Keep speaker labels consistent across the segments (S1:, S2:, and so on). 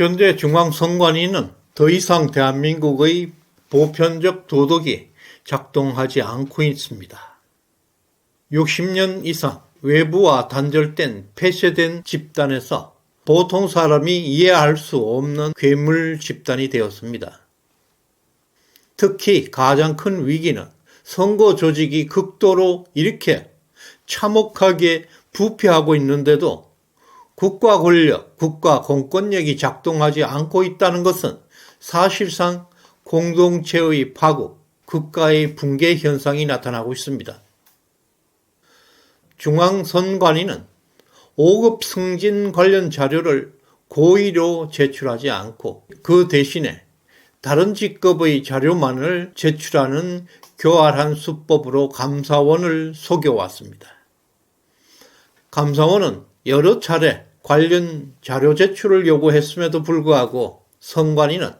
S1: 현재 중앙선관위는 더 이상 대한민국의 보편적 도덕이 작동하지 않고 있습니다. 60년 이상 외부와 단절된 폐쇄된 집단에서 보통 사람이 이해할 수 없는 괴물 집단이 되었습니다. 특히 가장 큰 위기는 선거 조직이 극도로 이렇게 참혹하게 부패하고 있는데도 국가 권력, 국가 공권력이 작동하지 않고 있다는 것은 사실상 공동체의 파국, 국가의 붕괴 현상이 나타나고 있습니다. 중앙선관위는 5급 승진 관련 자료를 고의로 제출하지 않고 그 대신에 다른 직급의 자료만을 제출하는 교활한 수법으로 감사원을 속여왔습니다. 감사원은 여러 차례 관련 자료 제출을 요구했음에도 불구하고 선관위는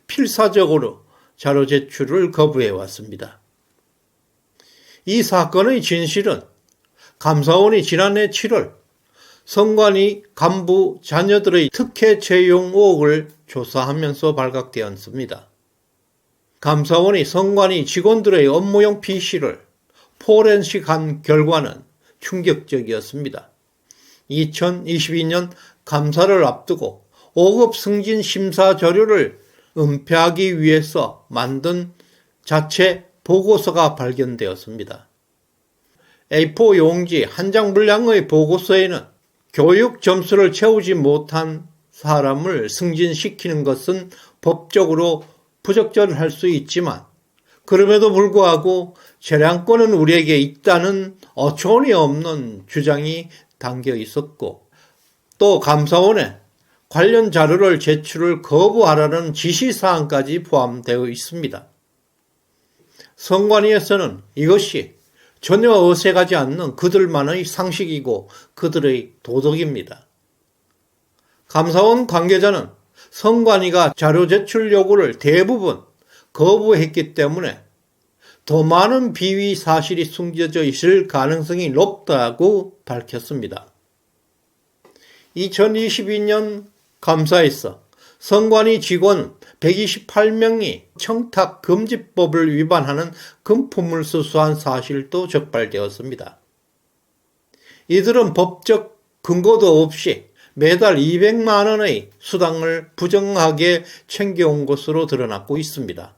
S1: 필사적으로 자료 제출을 거부해왔습니다. 이 사건의 진실은 감사원이 지난해 7월 선관위 간부 자녀들의 특혜 채용 의혹을 조사하면서 발각되었습니다. 감사원이 선관위 직원들의 업무용 PC를 포렌식한 결과는 충격적이었습니다. 2022년 감사를 앞두고 5급 승진 심사 자료를 은폐하기 위해서 만든 자체 보고서가 발견되었습니다. A4 용지 한 장 분량의 보고서에는 교육 점수를 채우지 못한 사람을 승진시키는 것은 법적으로 부적절할 수 있지만 그럼에도 불구하고 재량권은 우리에게 있다는 어처구니 없는 주장이 담겨 있었고 또 감사원에 관련 자료를 제출을 거부하라는 지시사항까지 포함되어 있습니다. 선관위에서는 이것이 전혀 어색하지 않는 그들만의 상식이고 그들의 도덕입니다. 감사원 관계자는 선관위가 자료 제출 요구를 대부분 거부했기 때문에 더 많은 비위 사실이 숨겨져 있을 가능성이 높다고 밝혔습니다. 2022년 감사에서 선관위 직원 128명이 청탁금지법을 위반하는 금품을 수수한 사실도 적발되었습니다. 이들은 법적 근거도 없이 매달 200만 원의 수당을 부정하게 챙겨온 것으로 드러났고 있습니다.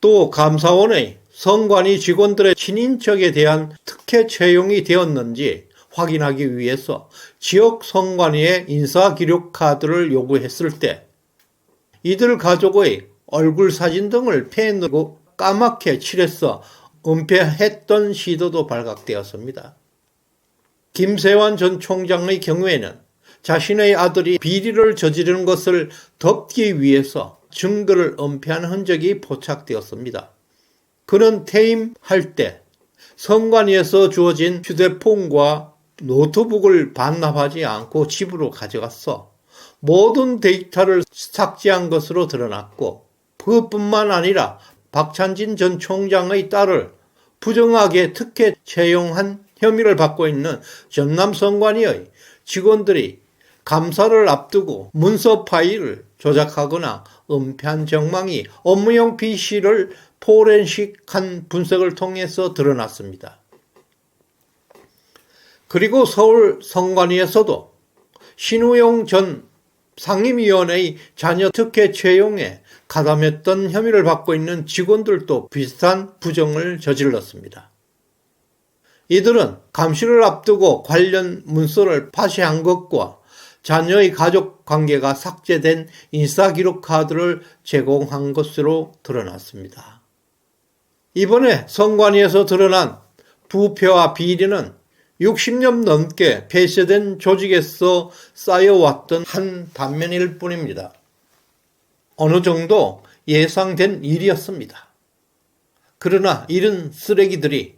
S1: 또 감사원의 선관위 직원들의 친인척에 대한 특혜 채용이 되었는지 확인하기 위해서 지역 선관위에 인사기록 카드를 요구했을 때 이들 가족의 얼굴 사진 등을 펜으로 까맣게 칠해서 은폐했던 시도도 발각되었습니다. 김세환 전 총장의 경우에는 자신의 아들이 비리를 저지르는 것을 덮기 위해서 증거를 은폐한 흔적이 포착되었습니다. 그는 퇴임할 때 선관위에서 주어진 휴대폰과 노트북을 반납하지 않고 집으로 가져갔어 모든 데이터를 삭제한 것으로 드러났고 그것뿐만 아니라 박찬진 전 총장의 딸을 부정하게 특혜 채용한 혐의를 받고 있는 전남 선관위의 직원들이 감사를 앞두고 문서 파일을 조작하거나 은폐한 정황이 업무용 PC를 포렌식한 분석을 통해서 드러났습니다. 그리고 서울 선관위에서도 신우용 전 상임위원의 자녀 특혜 채용에 가담했던 혐의를 받고 있는 직원들도 비슷한 부정을 저질렀습니다. 이들은 감시를 앞두고 관련 문서를 파쇄한 것과 자녀의 가족 관계가 삭제된 인사기록 카드를 제공한 것으로 드러났습니다. 이번에 선관위에서 드러난 부패와 비리는 60년 넘게 폐쇄된 조직에서 쌓여왔던 한 단면일 뿐입니다. 어느 정도 예상된 일이었습니다. 그러나 이런 쓰레기들이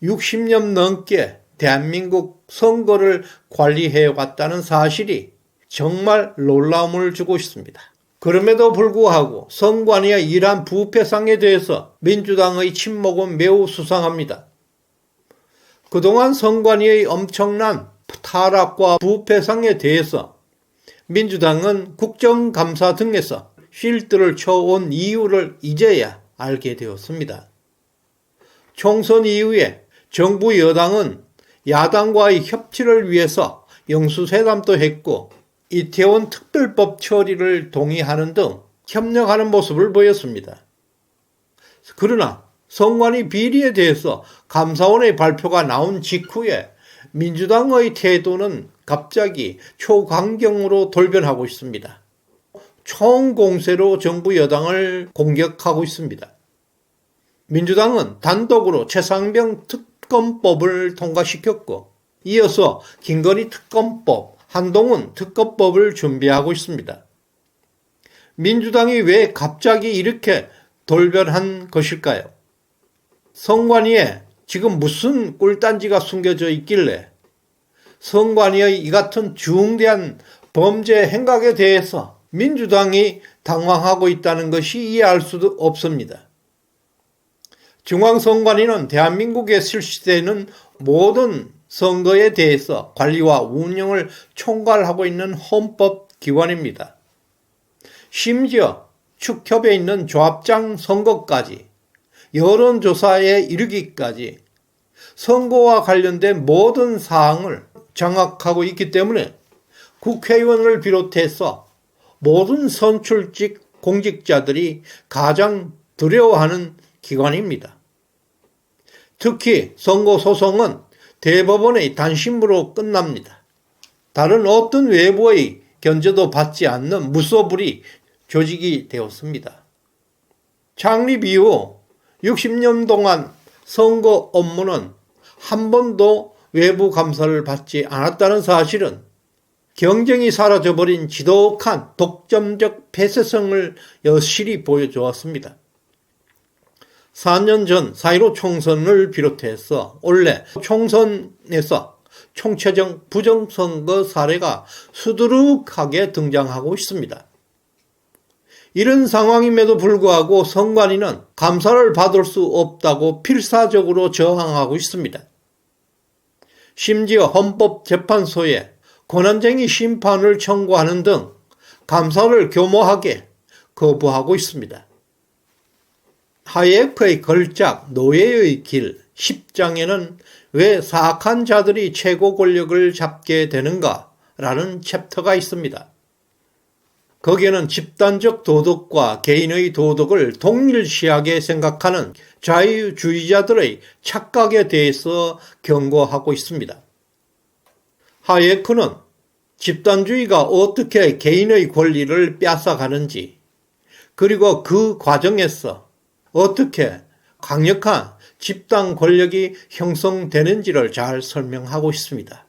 S1: 60년 넘게 대한민국 선거를 관리해왔다는 사실이 정말 놀라움을 주고 있습니다. 그럼에도 불구하고 선관위의 이러한 부패상에 대해서 민주당의 침묵은 매우 수상합니다. 그동안 선관위의 엄청난 타락과 부패상에 대해서 민주당은 국정감사 등에서 쉴드를 쳐온 이유를 이제야 알게 되었습니다. 총선 이후에 정부 여당은 야당과의 협치를 위해서 영수회담도 했고 이태원 특별법 처리를 동의하는 등 협력하는 모습을 보였습니다. 그러나 선관위 비리에 대해서 감사원의 발표가 나온 직후에 민주당의 태도는 갑자기 초강경으로 돌변하고 있습니다. 총공세로 정부 여당을 공격하고 있습니다. 민주당은 단독으로 최상병 특검법을 통과시켰고 이어서 김건희 특검법, 한동훈 특검법을 준비하고 있습니다. 민주당이 왜 갑자기 이렇게 돌변한 것일까요? 선관위에 지금 무슨 꿀단지가 숨겨져 있길래 선관위의 이 같은 중대한 범죄 행각에 대해서 민주당이 당황하고 있다는 것이 이해할 수도 없습니다. 중앙선관위는 대한민국에 실시되는 모든 선거에 대해서 관리와 운영을 총괄하고 있는 헌법기관입니다. 심지어 축협에 있는 조합장 선거까지 여론조사에 이르기까지 선거와 관련된 모든 사항을 장악하고 있기 때문에 국회의원을 비롯해서 모든 선출직 공직자들이 가장 두려워하는 기관입니다. 특히 선거소송은 대법원의 단심으로 끝납니다. 다른 어떤 외부의 견제도 받지 않는 무소불위 조직이 되었습니다. 창립 이후 60년 동안 선거 업무는 한 번도 외부 감사를 받지 않았다는 사실은 경쟁이 사라져버린 지독한 독점적 폐쇄성을 여실히 보여주었습니다. 4년 전 4.15 총선을 비롯해서 올해 총선에서 총체적 부정선거 사례가 수두룩하게 등장하고 있습니다. 이런 상황임에도 불구하고 선관위는 감사를 받을 수 없다고 필사적으로 저항하고 있습니다. 심지어 헌법재판소에 권한쟁의 심판을 청구하는 등 감사를 교모하게 거부하고 있습니다. 하이에크의 걸작 노예의 길 10장에는 왜 사악한 자들이 최고 권력을 잡게 되는가 라는 챕터가 있습니다. 거기에는 집단적 도덕과 개인의 도덕을 동일시하게 생각하는 자유주의자들의 착각에 대해서 경고하고 있습니다. 하이에크는 집단주의가 어떻게 개인의 권리를 뺏어가는지, 그리고 그 과정에서 어떻게 강력한 집단 권력이 형성되는지를 잘 설명하고 있습니다.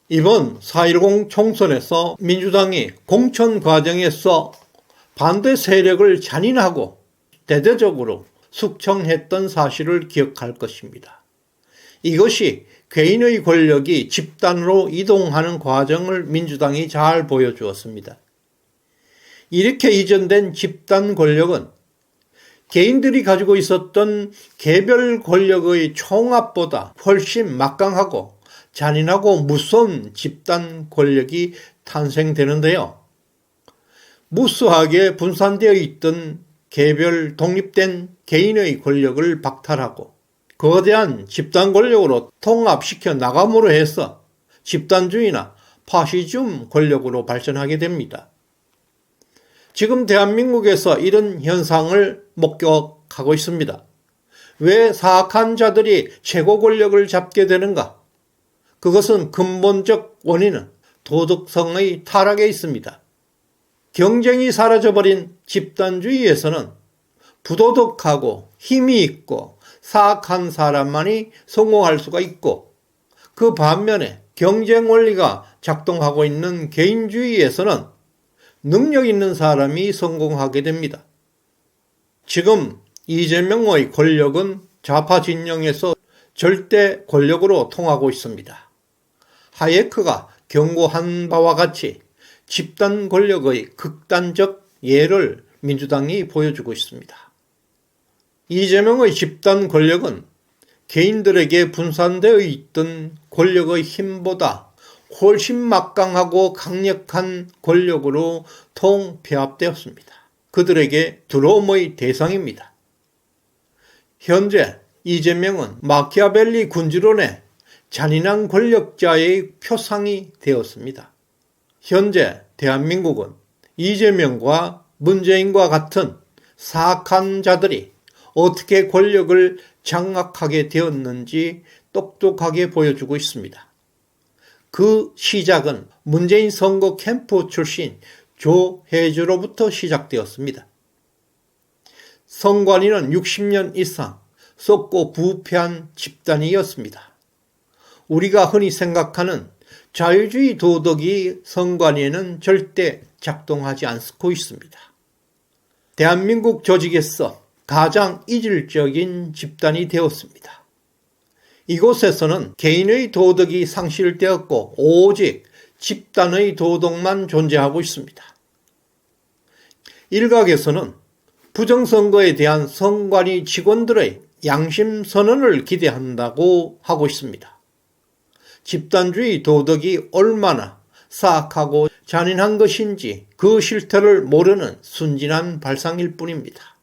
S1: 이번 4.10 총선에서 민주당이 공천 과정에서 반대 세력을 잔인하고 대대적으로 숙청했던 사실을 기억할 것입니다. 이것이 개인의 권력이 집단으로 이동하는 과정을 민주당이 잘 보여주었습니다. 이렇게 이전된 집단 권력은 개인들이 가지고 있었던 개별 권력의 총합보다 훨씬 막강하고 잔인하고 무서운 집단 권력이 탄생되는데요. 무수하게 분산되어 있던 개별 독립된 개인의 권력을 박탈하고 거대한 집단 권력으로 통합시켜 나감으로 해서 집단주의나 파시즘 권력으로 발전하게 됩니다. 지금 대한민국에서 이런 현상을 목격하고 있습니다. 왜 사악한 자들이 최고 권력을 잡게 되는가? 그것은 근본적 원인은 도덕성의 타락에 있습니다. 경쟁이 사라져버린 집단주의에서는 부도덕하고 힘이 있고 사악한 사람만이 성공할 수가 있고, 그 반면에 경쟁 원리가 작동하고 있는 개인주의에서는 능력 있는 사람이 성공하게 됩니다. 지금 이재명의 권력은 좌파 진영에서 절대 권력으로 통하고 있습니다. 하이에크가 경고한 바와 같이 집단 권력의 극단적 예를 민주당이 보여주고 있습니다. 이재명의 집단 권력은 개인들에게 분산되어 있던 권력의 힘보다 훨씬 막강하고 강력한 권력으로 통폐합되었습니다. 그들에게 두려움의 대상입니다. 현재 이재명은 마키아벨리 군주론의 잔인한 권력자의 표상이 되었습니다. 현재 대한민국은 이재명과 문재인과 같은 사악한 자들이 어떻게 권력을 장악하게 되었는지 똑똑하게 보여주고 있습니다. 그 시작은 문재인 선거 캠프 출신 조혜주로부터 시작되었습니다. 선관위는 60년 이상 썩고 부패한 집단이었습니다. 우리가 흔히 생각하는 자유주의 도덕이 선관위에는 절대 작동하지 않고 있습니다. 대한민국 조직에서 가장 이질적인 집단이 되었습니다. 이곳에서는 개인의 도덕이 상실되었고 오직 집단의 도덕만 존재하고 있습니다. 일각에서는 부정선거에 대한 선관위 직원들의 양심 선언을 기대한다고 하고 있습니다. 집단주의 도덕이 얼마나 사악하고 잔인한 것인지 그 실태를 모르는 순진한 발상일 뿐입니다.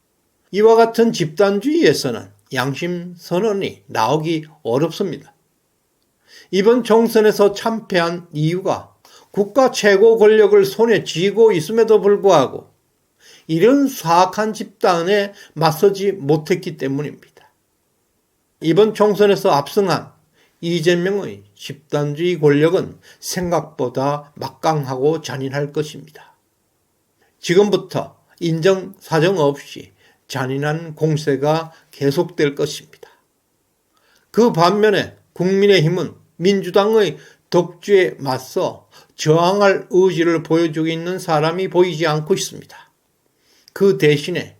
S1: 이와 같은 집단주의에서는 양심 선언이 나오기 어렵습니다. 이번 총선에서 참패한 이유가 국가 최고 권력을 손에 쥐고 있음에도 불구하고 이런 사악한 집단에 맞서지 못했기 때문입니다. 이번 총선에서 압승한 이재명의 집단주의 권력은 생각보다 막강하고 잔인할 것입니다. 지금부터 인정사정 없이 잔인한 공세가 계속될 것입니다. 그 반면에 국민의힘은 민주당의 독주에 맞서 저항할 의지를 보여주고 있는 사람이 보이지 않고 있습니다. 그 대신에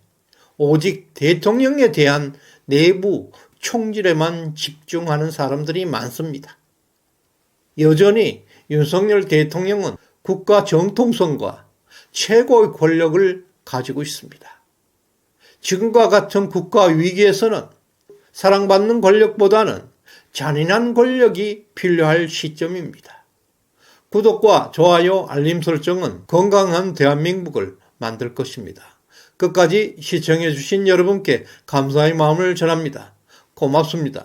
S1: 오직 대통령에 대한 내부 총질에만 집중하는 사람들이 많습니다. 여전히 윤석열 대통령은 국가 정통성과 최고의 권력을 가지고 있습니다. 지금과 같은 국가 위기에서는 사랑받는 권력보다는 잔인한 권력이 필요할 시점입니다. 구독과 좋아요, 알림 설정은 건강한 대한민국을 만들 것입니다. 끝까지 시청해 주신 여러분께 감사의 마음을 전합니다. 고맙습니다.